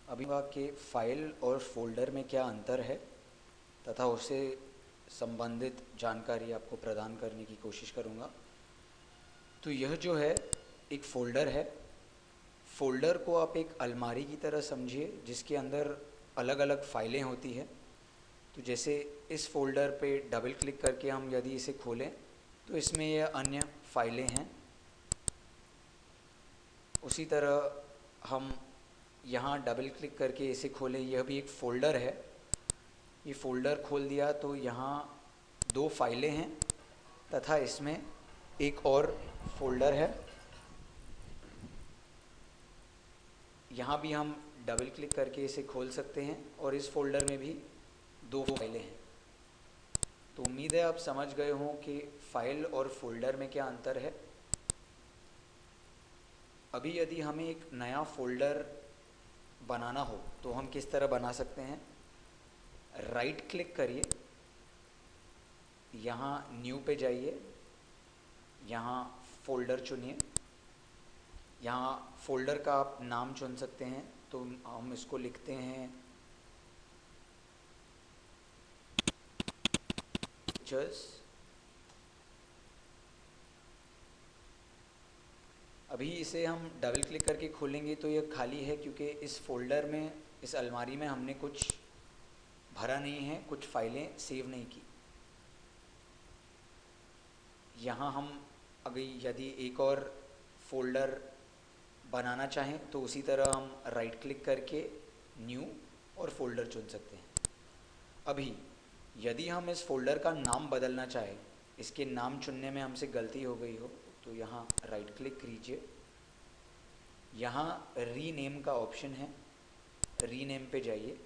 अभी के फाइल और फोल्डर में क्या अंतर है तथा उससे संबंधित जानकारी आपको प्रदान करने की कोशिश करूँगा। तो यह जो है एक फ़ोल्डर है। फ़ोल्डर को आप एक अलमारी की तरह समझिए जिसके अंदर अलग अलग फ़ाइलें होती हैं। तो जैसे इस फ़ोल्डर पे डबल क्लिक करके हम यदि इसे खोलें तो इसमें यह अन्य फ़ाइलें हैं। उसी तरह हम यहाँ डबल क्लिक करके इसे खोलें, यह भी एक फ़ोल्डर है। ये फ़ोल्डर खोल दिया तो यहाँ दो फाइलें हैं तथा इसमें एक और फ़ोल्डर है। यहाँ भी हम डबल क्लिक करके इसे खोल सकते हैं और इस फ़ोल्डर में भी दो फाइलें हैं। तो उम्मीद है आप समझ गए हों कि फ़ाइल और फ़ोल्डर में क्या अंतर है। अभी यदि हमें एक नया फ़ोल्डर बनाना हो तो हम किस तरह बना सकते हैं। राइट क्लिक करिए, यहाँ न्यू पे जाइए, यहाँ फ़ोल्डर चुनिए। यहाँ फ़ोल्डर का आप नाम चुन सकते हैं। तो हम इसको लिखते हैं पिक्चर्स। अभी इसे हम डबल क्लिक करके खोलेंगे तो यह खाली है क्योंकि इस फ़ोल्डर में, इस अलमारी में हमने कुछ भरा नहीं है, कुछ फ़ाइलें सेव नहीं की। यहाँ हम अभी यदि एक और फ़ोल्डर बनाना चाहें तो उसी तरह हम राइट क्लिक करके न्यू और फ़ोल्डर चुन सकते हैं। अभी यदि हम इस फ़ोल्डर का नाम बदलना चाहें, इसके नाम चुनने में हमसे गलती हो गई हो तो यहाँ राइट क्लिक कीजिए, यहाँ रीनेम का ऑप्शन है, रीनेम पे जाइए।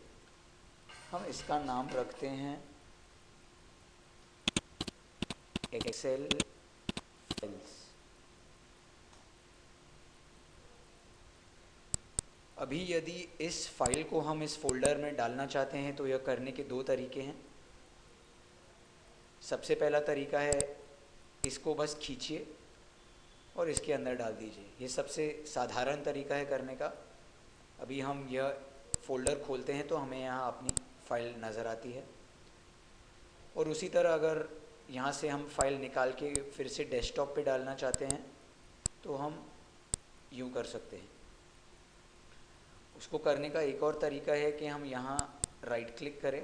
हम इसका नाम रखते हैं एक्सेल फाइल्स। अभी यदि इस फाइल को हम इस फोल्डर में डालना चाहते हैं तो यह करने के दो तरीके हैं। सबसे पहला तरीका है इसको बस खींचिए और इसके अंदर डाल दीजिए। ये सबसे साधारण तरीका है करने का। अभी हम यह फ़ोल्डर खोलते हैं तो हमें यहाँ अपनी फ़ाइल नज़र आती है। और उसी तरह अगर यहाँ से हम फाइल निकाल के फिर से डेस्कटॉप पे डालना चाहते हैं तो हम यूँ कर सकते हैं। उसको करने का एक और तरीका है कि हम यहाँ राइट क्लिक करें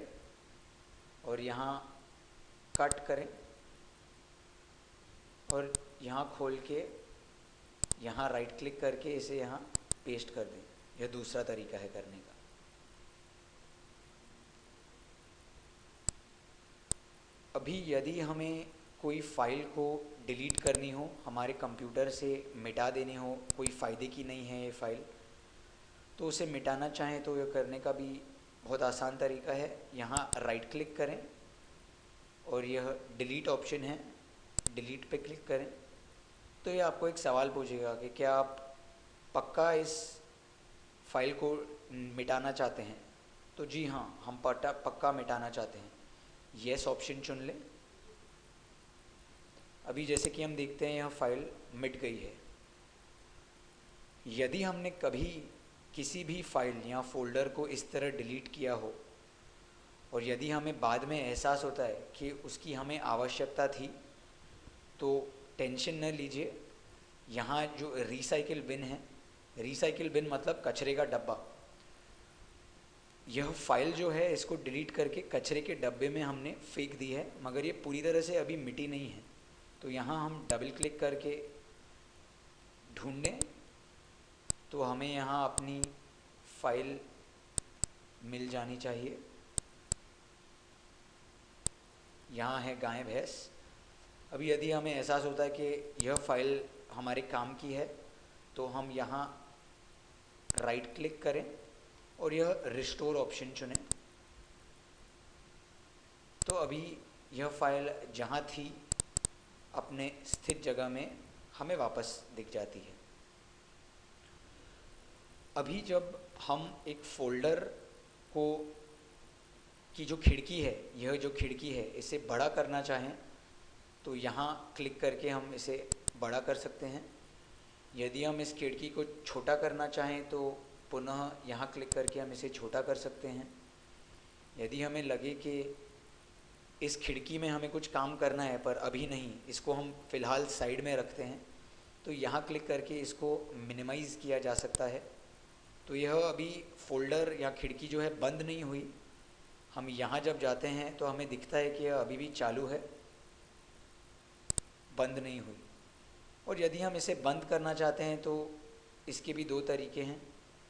और यहाँ कट करें और यहाँ खोल के यहाँ राइट क्लिक करके इसे यहाँ पेस्ट कर दें। यह दूसरा तरीका है करने का। अभी यदि हमें कोई फ़ाइल को डिलीट करनी हो, हमारे कंप्यूटर से मिटा देनी हो, कोई फ़ायदे की नहीं है ये फ़ाइल, तो उसे मिटाना चाहें तो यह करने का भी बहुत आसान तरीका है। यहाँ राइट क्लिक करें और यह डिलीट ऑप्शन है, डिलीट पे क्लिक करें तो ये आपको एक सवाल पूछेगा कि क्या आप पक्का इस फाइल को मिटाना चाहते हैं। तो जी हाँ, हम पक्का मिटाना चाहते हैं। येस ऑप्शन चुन लें। अभी जैसे कि हम देखते हैं यह फाइल मिट गई है। यदि हमने कभी किसी भी फाइल या फोल्डर को इस तरह डिलीट किया हो और यदि हमें बाद में एहसास होता है कि उसकी हमें आवश्यकता थी तो टेंशन न लीजिए। यहाँ जो रिसाइकिल बिन है, रिसाइकिल बिन मतलब कचरे का डब्बा, यह फाइल जो है इसको डिलीट करके कचरे के डब्बे में हमने फेंक दी है, मगर ये पूरी तरह से अभी मिटी नहीं है। तो यहाँ हम डबल क्लिक करके ढूंढें तो हमें यहाँ अपनी फाइल मिल जानी चाहिए। यहाँ है गाय भैंस। अभी यदि हमें एहसास होता है कि यह फाइल हमारे काम की है तो हम यहाँ राइट क्लिक करें और यह रिस्टोर ऑप्शन चुनें। तो अभी यह फाइल जहाँ थी अपने स्थित जगह में हमें वापस दिख जाती है। अभी जब हम एक फ़ोल्डर को की जो खिड़की है, यह जो खिड़की है इसे बड़ा करना चाहें तो यहाँ क्लिक करके हम इसे बड़ा कर सकते हैं। यदि हम इस खिड़की को छोटा करना चाहें तो पुनः यहाँ क्लिक करके हम इसे छोटा कर सकते हैं। यदि हमें लगे कि इस खिड़की में हमें कुछ काम करना है पर अभी नहीं, इसको हम फ़िलहाल साइड में रखते हैं, तो यहाँ क्लिक करके इसको मिनिमाइज़ किया जा सकता है। तो यह अभी फ़ोल्डर या खिड़की जो है बंद नहीं हुई। हम यहाँ जब जाते हैं तो हमें दिखता है कि यह अभी भी चालू है, बंद नहीं हुई। और यदि हम इसे बंद करना चाहते हैं तो इसके भी दो तरीके हैं।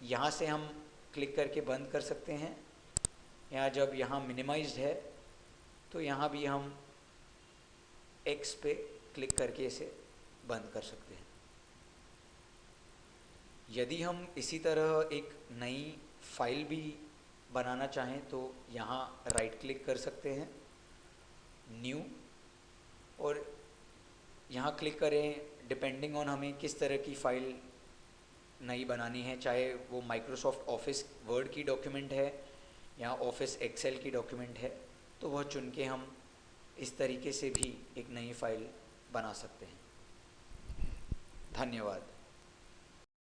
यहाँ से हम क्लिक करके बंद कर सकते हैं, या जब यहाँ मिनिमाइज्ड है तो यहाँ भी हम एक्स पे क्लिक करके इसे बंद कर सकते हैं। यदि हम इसी तरह एक नई फाइल भी बनाना चाहें तो यहाँ राइट क्लिक कर सकते हैं, न्यू, और यहाँ क्लिक करें डिपेंडिंग ऑन हमें किस तरह की फ़ाइल नई बनानी है, चाहे वो माइक्रोसॉफ्ट ऑफिस वर्ड की डॉक्यूमेंट है या ऑफिस एक्सेल की डॉक्यूमेंट है, तो वह चुन के हम इस तरीके से भी एक नई फ़ाइल बना सकते हैं। धन्यवाद।